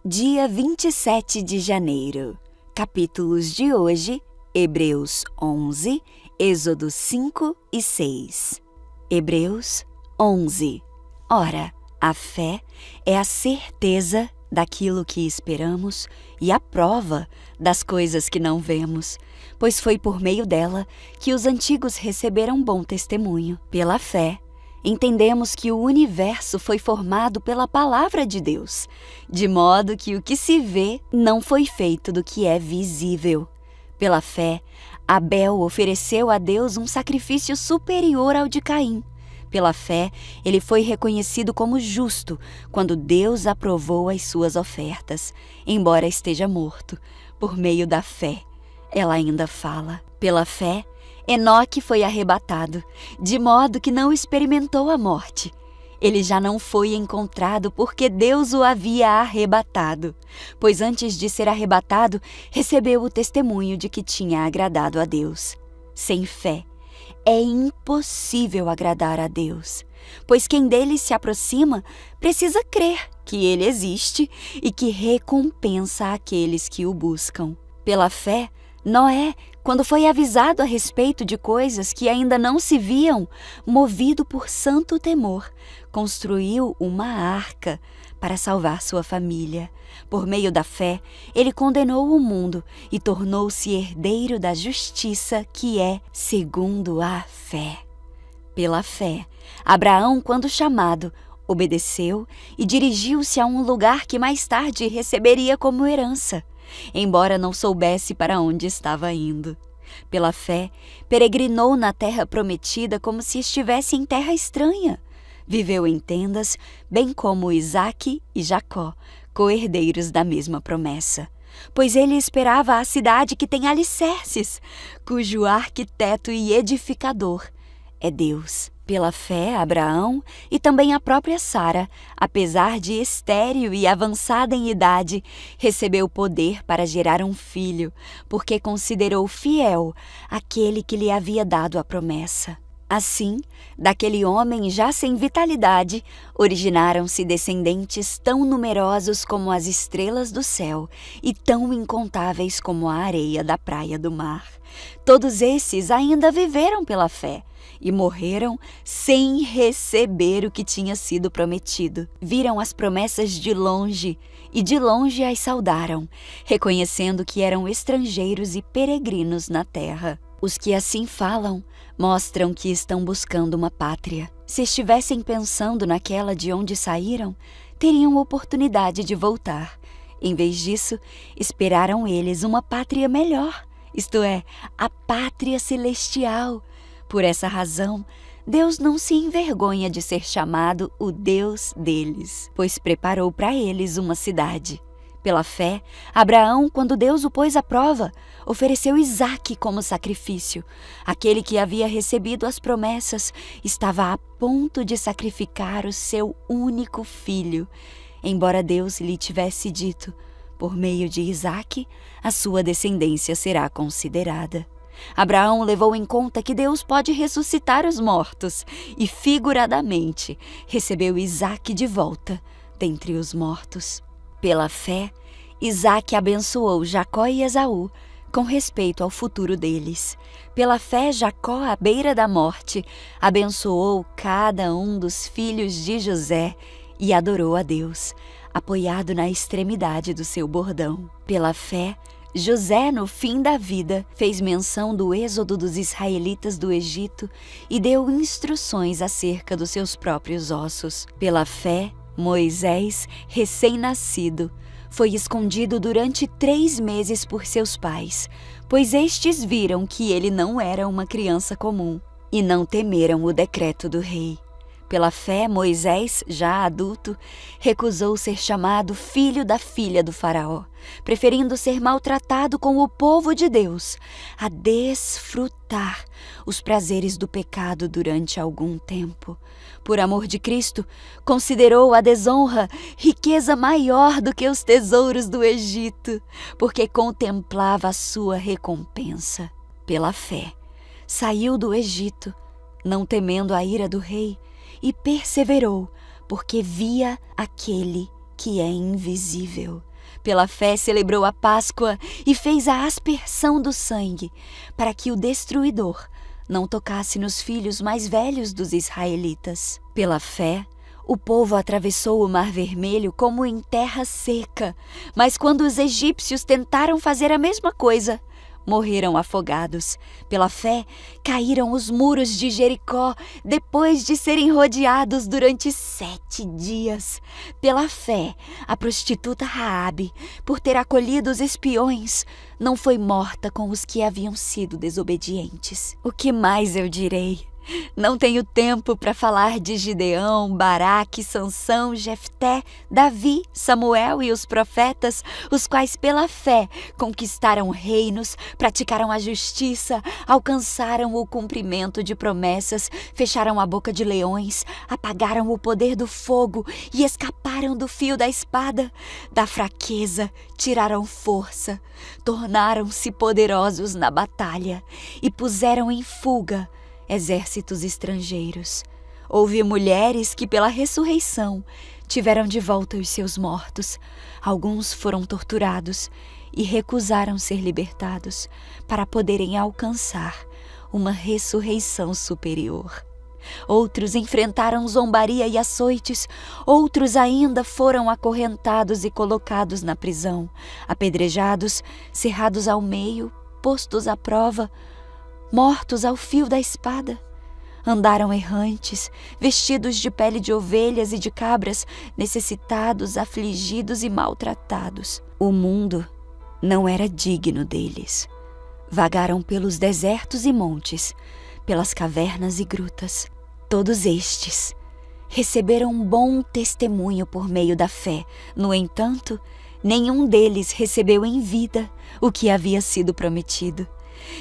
Dia 27 de janeiro. Capítulos de hoje: Hebreus 11, Êxodo 5 e 6. Hebreus 11. Ora, a fé é a certeza daquilo que esperamos e a prova das coisas que não vemos, pois foi por meio dela que os antigos receberam bom testemunho. Pela fé, entendemos que o universo foi formado pela palavra de Deus, de modo que o que se vê não foi feito do que é visível. Pela fé, Abel ofereceu a Deus um sacrifício superior ao de Caim. Pela fé, ele foi reconhecido como justo quando Deus aprovou as suas ofertas, embora esteja morto. Por meio da fé, ela ainda fala. Pela fé, Enoque foi arrebatado, de modo que não experimentou a morte. Ele já não foi encontrado porque Deus o havia arrebatado, pois antes de ser arrebatado, recebeu o testemunho de que tinha agradado a Deus. Sem fé, é impossível agradar a Deus, pois quem dele se aproxima precisa crer que ele existe e que recompensa aqueles que o buscam. Pela fé, Noé, quando foi avisado a respeito de coisas que ainda não se viam, movido por santo temor, construiu uma arca para salvar sua família. Por meio da fé, ele condenou o mundo e tornou-se herdeiro da justiça que é segundo a fé. Pela fé, Abraão, quando chamado, obedeceu e dirigiu-se a um lugar que mais tarde receberia como herança, embora não soubesse para onde estava indo. Pela fé, peregrinou na terra prometida como se estivesse em terra estranha. Viveu em tendas, bem como Isaque e Jacó, co-herdeiros da mesma promessa. Pois ele esperava a cidade que tem alicerces, cujo arquiteto e edificador é Deus. Pela fé, Abraão e também a própria Sara, apesar de estéril e avançada em idade, recebeu poder para gerar um filho, porque considerou fiel aquele que lhe havia dado a promessa. Assim, daquele homem já sem vitalidade, originaram-se descendentes tão numerosos como as estrelas do céu e tão incontáveis como a areia da praia do mar. Todos esses ainda viveram pela fé e morreram sem receber o que tinha sido prometido. Viram as promessas de longe e de longe as saudaram, reconhecendo que eram estrangeiros e peregrinos na terra. Os que assim falam mostram que estão buscando uma pátria. Se estivessem pensando naquela de onde saíram, teriam oportunidade de voltar. Em vez disso, esperaram eles uma pátria melhor, isto é, a pátria celestial. Por essa razão, Deus não se envergonha de ser chamado o Deus deles, pois preparou para eles uma cidade. Pela fé, Abraão, quando Deus o pôs à prova, ofereceu Isaque como sacrifício. Aquele que havia recebido as promessas estava a ponto de sacrificar o seu único filho, embora Deus lhe tivesse dito: por meio de Isaque, a sua descendência será considerada. Abraão levou em conta que Deus pode ressuscitar os mortos e, figuradamente, recebeu Isaque de volta dentre os mortos. Pela fé, Isaque abençoou Jacó e Esaú com respeito ao futuro deles. Pela fé, Jacó, à beira da morte, abençoou cada um dos filhos de José e adorou a Deus, apoiado na extremidade do seu bordão. Pela fé, José, no fim da vida, fez menção do êxodo dos israelitas do Egito e deu instruções acerca dos seus próprios ossos. Pela fé, Moisés, recém-nascido, foi escondido durante 3 meses por seus pais, pois estes viram que ele não era uma criança comum e não temeram o decreto do rei. Pela fé, Moisés, já adulto, recusou ser chamado filho da filha do faraó, preferindo ser maltratado com o povo de Deus, a desfrutar os prazeres do pecado durante algum tempo. Por amor de Cristo, considerou a desonra riqueza maior do que os tesouros do Egito, porque contemplava a sua recompensa. Pela fé, saiu do Egito, não temendo a ira do rei, e perseverou, porque via aquele que é invisível. Pela fé celebrou a Páscoa e fez a aspersão do sangue, para que o destruidor não tocasse nos filhos mais velhos dos israelitas. Pela fé, o povo atravessou o Mar Vermelho como em terra seca, mas quando os egípcios tentaram fazer a mesma coisa, morreram afogados. Pela fé, caíram os muros de Jericó depois de serem rodeados durante 7 dias. Pela fé, a prostituta Raabe, por ter acolhido os espiões, não foi morta com os que haviam sido desobedientes. O que mais eu direi? Não tenho tempo para falar de Gideão, Baraque, Sansão, Jefté, Davi, Samuel e os profetas, os quais pela fé conquistaram reinos, praticaram a justiça, alcançaram o cumprimento de promessas, fecharam a boca de leões, apagaram o poder do fogo e escaparam do fio da espada. Da fraqueza tiraram força, tornaram-se poderosos na batalha e puseram em fuga exércitos estrangeiros. Houve mulheres que pela ressurreição tiveram de volta os seus mortos. Alguns foram torturados e recusaram ser libertados para poderem alcançar uma ressurreição superior. Outros enfrentaram zombaria e açoites, outros ainda foram acorrentados e colocados na prisão, apedrejados, cerrados ao meio, postos à prova, mortos ao fio da espada. Andaram errantes, vestidos de pele de ovelhas e de cabras, necessitados, afligidos e maltratados. O mundo não era digno deles. Vagaram pelos desertos e montes, pelas cavernas e grutas. Todos estes receberam um bom testemunho por meio da fé. No entanto, nenhum deles recebeu em vida o que havia sido prometido.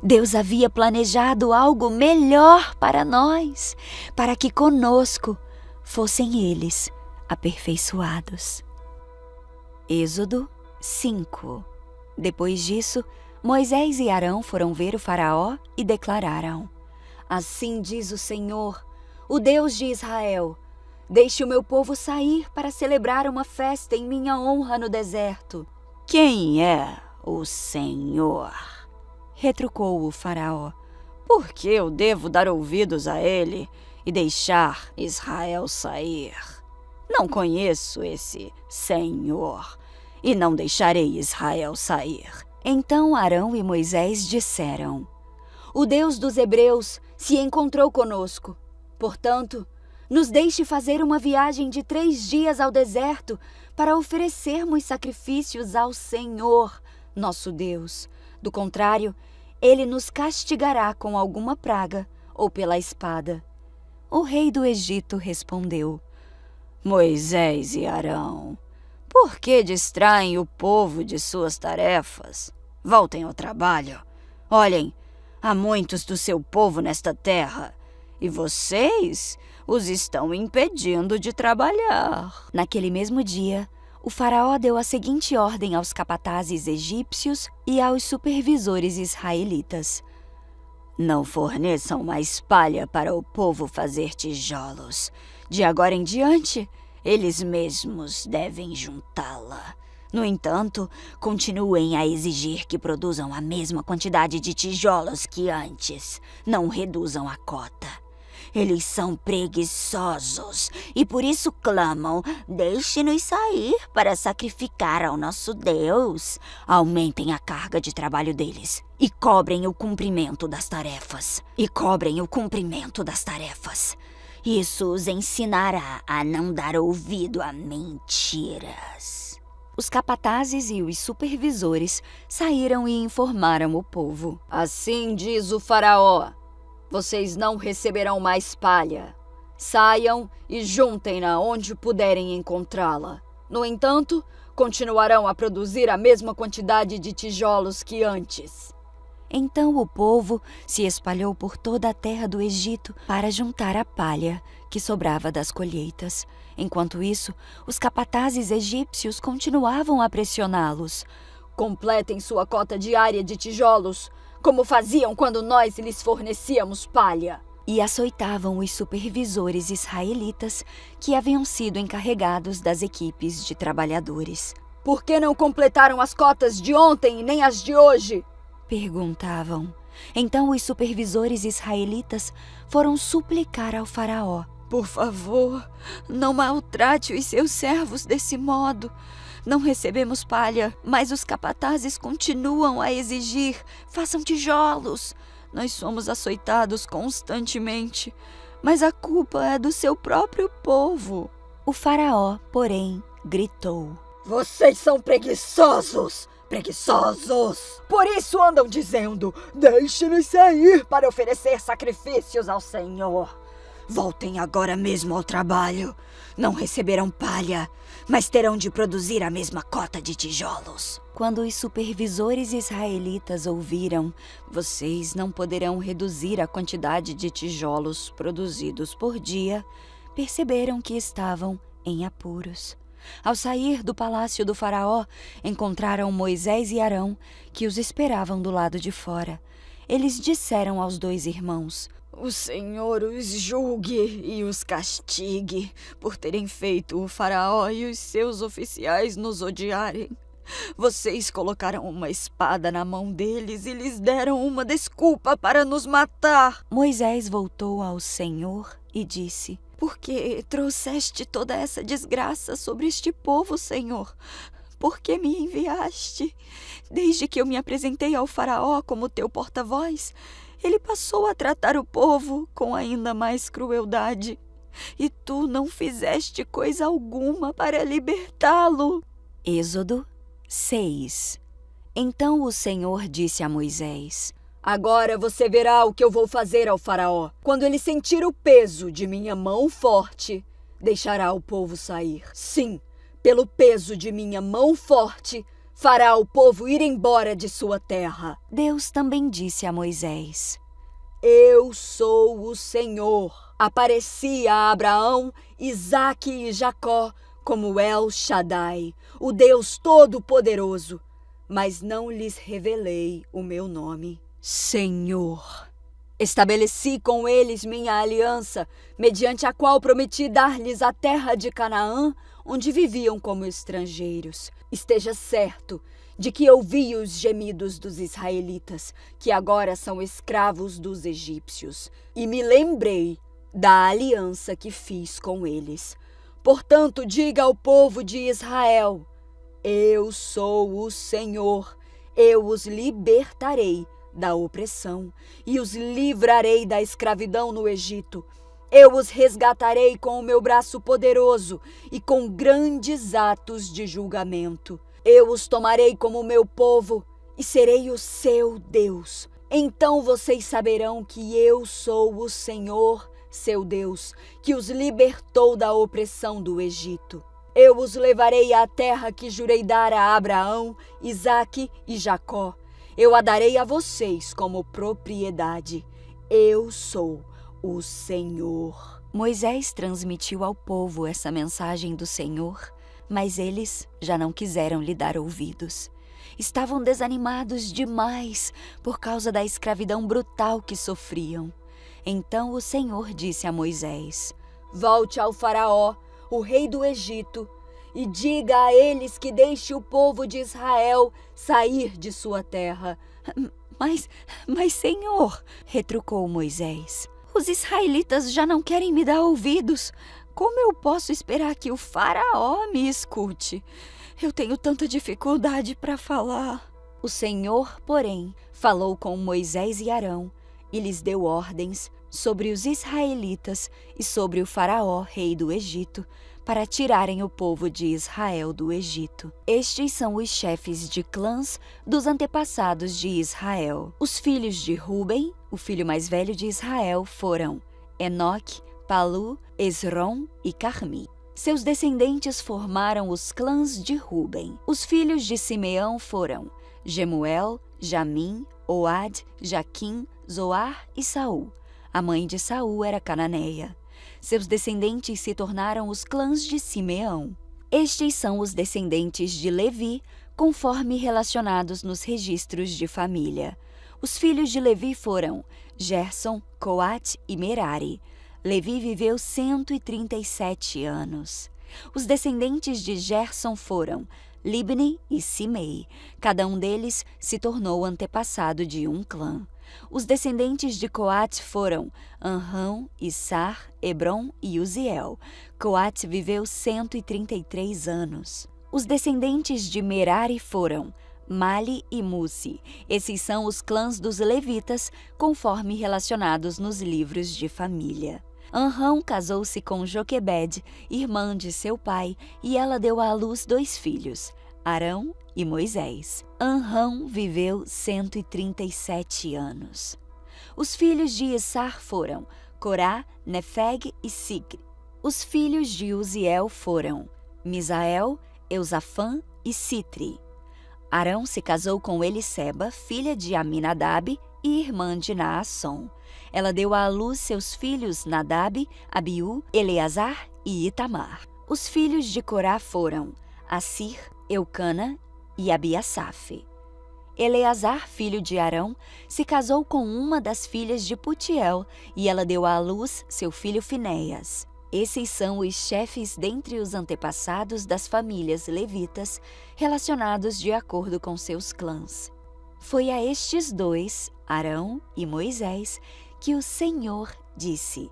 Deus havia planejado algo melhor para nós, para que conosco fossem eles aperfeiçoados. Êxodo 5. Depois disso, Moisés e Arão foram ver o Faraó e declararam: Assim diz o Senhor, o Deus de Israel: Deixe o meu povo sair para celebrar uma festa em minha honra no deserto. Quem é o Senhor? Retrucou o Faraó. Por que eu devo dar ouvidos a ele e deixar Israel sair? Não conheço esse Senhor e não deixarei Israel sair. Então Arão e Moisés disseram: O Deus dos hebreus se encontrou conosco. Portanto, nos deixe fazer uma viagem de 3 dias ao deserto para oferecermos sacrifícios ao Senhor, nosso Deus. Do contrário, ele nos castigará com alguma praga ou pela espada. O rei do Egito respondeu: Moisés e Arão, por que distraem o povo de suas tarefas? Voltem ao trabalho. Olhem, há muitos do seu povo nesta terra, e vocês os estão impedindo de trabalhar. Naquele mesmo dia, o Faraó deu a seguinte ordem aos capatazes egípcios e aos supervisores israelitas: Não forneçam mais palha para o povo fazer tijolos. De agora em diante, eles mesmos devem juntá-la. No entanto, continuem a exigir que produzam a mesma quantidade de tijolos que antes. Não reduzam a cota. Eles são preguiçosos e por isso clamam: Deixe-nos sair para sacrificar ao nosso Deus. Aumentem a carga de trabalho deles e cobrem o cumprimento das tarefas. Isso os ensinará a não dar ouvido a mentiras. Os capatazes e os supervisores saíram e informaram o povo: Assim diz o Faraó: Vocês não receberão mais palha. Saiam e juntem-na onde puderem encontrá-la. No entanto, continuarão a produzir a mesma quantidade de tijolos que antes. Então o povo se espalhou por toda a terra do Egito para juntar a palha que sobrava das colheitas. Enquanto isso, os capatazes egípcios continuavam a pressioná-los. Completem sua cota diária de tijolos, como faziam quando nós lhes fornecíamos palha. E açoitavam os supervisores israelitas que haviam sido encarregados das equipes de trabalhadores. Por que não completaram as cotas de ontem e nem as de hoje? Perguntavam. Então os supervisores israelitas foram suplicar ao faraó. Por favor, não maltrate os seus servos desse modo. Não recebemos palha, mas os capatazes continuam a exigir. Façam tijolos. Nós somos açoitados constantemente, mas a culpa é do seu próprio povo. O faraó, porém, gritou. Vocês são preguiçosos! Preguiçosos! Por isso andam dizendo, deixe-nos sair para oferecer sacrifícios ao Senhor. Voltem agora mesmo ao trabalho. Não receberão palha, mas terão de produzir a mesma cota de tijolos. Quando os supervisores israelitas ouviram, vocês não poderão reduzir a quantidade de tijolos produzidos por dia, perceberam que estavam em apuros. Ao sair do palácio do faraó, encontraram Moisés e Arão, que os esperavam do lado de fora. Eles disseram aos 2 irmãos: O Senhor os julgue e os castigue por terem feito o faraó e os seus oficiais nos odiarem. Vocês colocaram uma espada na mão deles e lhes deram uma desculpa para nos matar. Moisés voltou ao Senhor e disse: Por que trouxeste toda essa desgraça sobre este povo, Senhor? Por que me enviaste? Desde que eu me apresentei ao faraó como teu porta-voz, ele passou a tratar o povo com ainda mais crueldade. E tu não fizeste coisa alguma para libertá-lo. Êxodo 6. Então o Senhor disse a Moisés: Agora você verá o que eu vou fazer ao faraó. Quando ele sentir o peso de minha mão forte, deixará o povo sair. Sim, pelo peso de minha mão forte, fará o povo ir embora de sua terra. Deus também disse a Moisés: Eu sou o Senhor. Apareci a Abraão, Isaque e Jacó como El Shaddai, o Deus Todo-Poderoso, mas não lhes revelei o meu nome. Senhor. Estabeleci com eles minha aliança, mediante a qual prometi dar-lhes a terra de Canaã, onde viviam como estrangeiros. Esteja certo de que ouvi os gemidos dos israelitas, que agora são escravos dos egípcios, e me lembrei da aliança que fiz com eles. Portanto, diga ao povo de Israel: Eu sou o Senhor, eu os libertarei da opressão e os livrarei da escravidão no Egito. Eu os resgatarei com o meu braço poderoso e com grandes atos de julgamento. Eu os tomarei como meu povo e serei o seu Deus. Então vocês saberão que eu sou o Senhor, seu Deus, que os libertou da opressão do Egito. Eu os levarei à terra que jurei dar a Abraão, Isaque e Jacó. Eu a darei a vocês como propriedade. Eu sou o Senhor. Moisés transmitiu ao povo essa mensagem do Senhor, mas eles já não quiseram lhe dar ouvidos. Estavam desanimados demais por causa da escravidão brutal que sofriam. Então o Senhor disse a Moisés: Volte ao faraó, o rei do Egito, e diga a eles que deixe o povo de Israel sair de sua terra. Mas Senhor, retrucou Moisés, os israelitas já não querem me dar ouvidos. Como eu posso esperar que o faraó me escute? Eu tenho tanta dificuldade para falar. O Senhor, porém, falou com Moisés e Arão e lhes deu ordens sobre os israelitas e sobre o faraó, rei do Egito, para tirarem o povo de Israel do Egito. Estes são os chefes de clãs dos antepassados de Israel. Os filhos de Ruben, o filho mais velho de Israel, foram Enoque, Palu, Esrom e Carmi. Seus descendentes formaram os clãs de Ruben. Os filhos de Simeão foram Gemuel, Jamim, Oad, Jaquim, Zoar e Saul. A mãe de Saul era cananeia. Seus descendentes se tornaram os clãs de Simeão. Estes são os descendentes de Levi, conforme relacionados nos registros de família. Os filhos de Levi foram Gerson, Coate e Merari. Levi viveu 137 anos. Os descendentes de Gerson foram Libni e Simei. Cada um deles se tornou antepassado de um clã. Os descendentes de Coate foram Anrão, Issar, Hebron e Uziel. Coate viveu 133 anos. Os descendentes de Merari foram Mali e Musi. Esses são os clãs dos levitas, conforme relacionados nos livros de família. Anrão casou-se com Joquebede, irmã de seu pai, e ela deu à luz 2 filhos, Arão e Moisés. Anrão viveu 137 anos. Os filhos de Issar foram Corá, Nefeg e Sigri. Os filhos de Uziel foram Misael, Eusafã e Sitri. Arão se casou com Eliseba, filha de Aminadab e irmã de Naasson. Ela deu à luz seus filhos Nadab, Abiú, Eleazar e Itamar. Os filhos de Corá foram Assir, Eucana e Abiasaf. Eleazar, filho de Arão, se casou com uma das filhas de Putiel e ela deu à luz seu filho Finéias. Esses são os chefes dentre os antepassados das famílias levitas, relacionados de acordo com seus clãs. Foi a estes 2, Arão e Moisés, que o Senhor disse: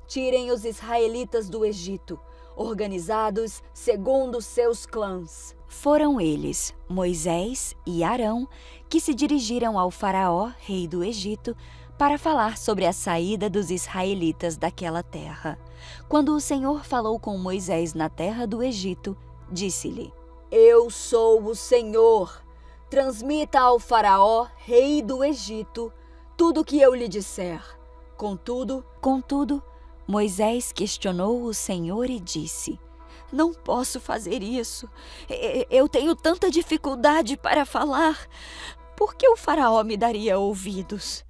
Tirem os israelitas do Egito, organizados segundo seus clãs. Foram eles, Moisés e Arão, que se dirigiram ao faraó, rei do Egito, para falar sobre a saída dos israelitas daquela terra. Quando o Senhor falou com Moisés na terra do Egito, disse-lhe: Eu sou o Senhor. Transmita ao faraó, rei do Egito, tudo o que eu lhe disser. Contudo, Moisés questionou o Senhor e disse: Não posso fazer isso. Eu tenho tanta dificuldade para falar. Por que o faraó me daria ouvidos?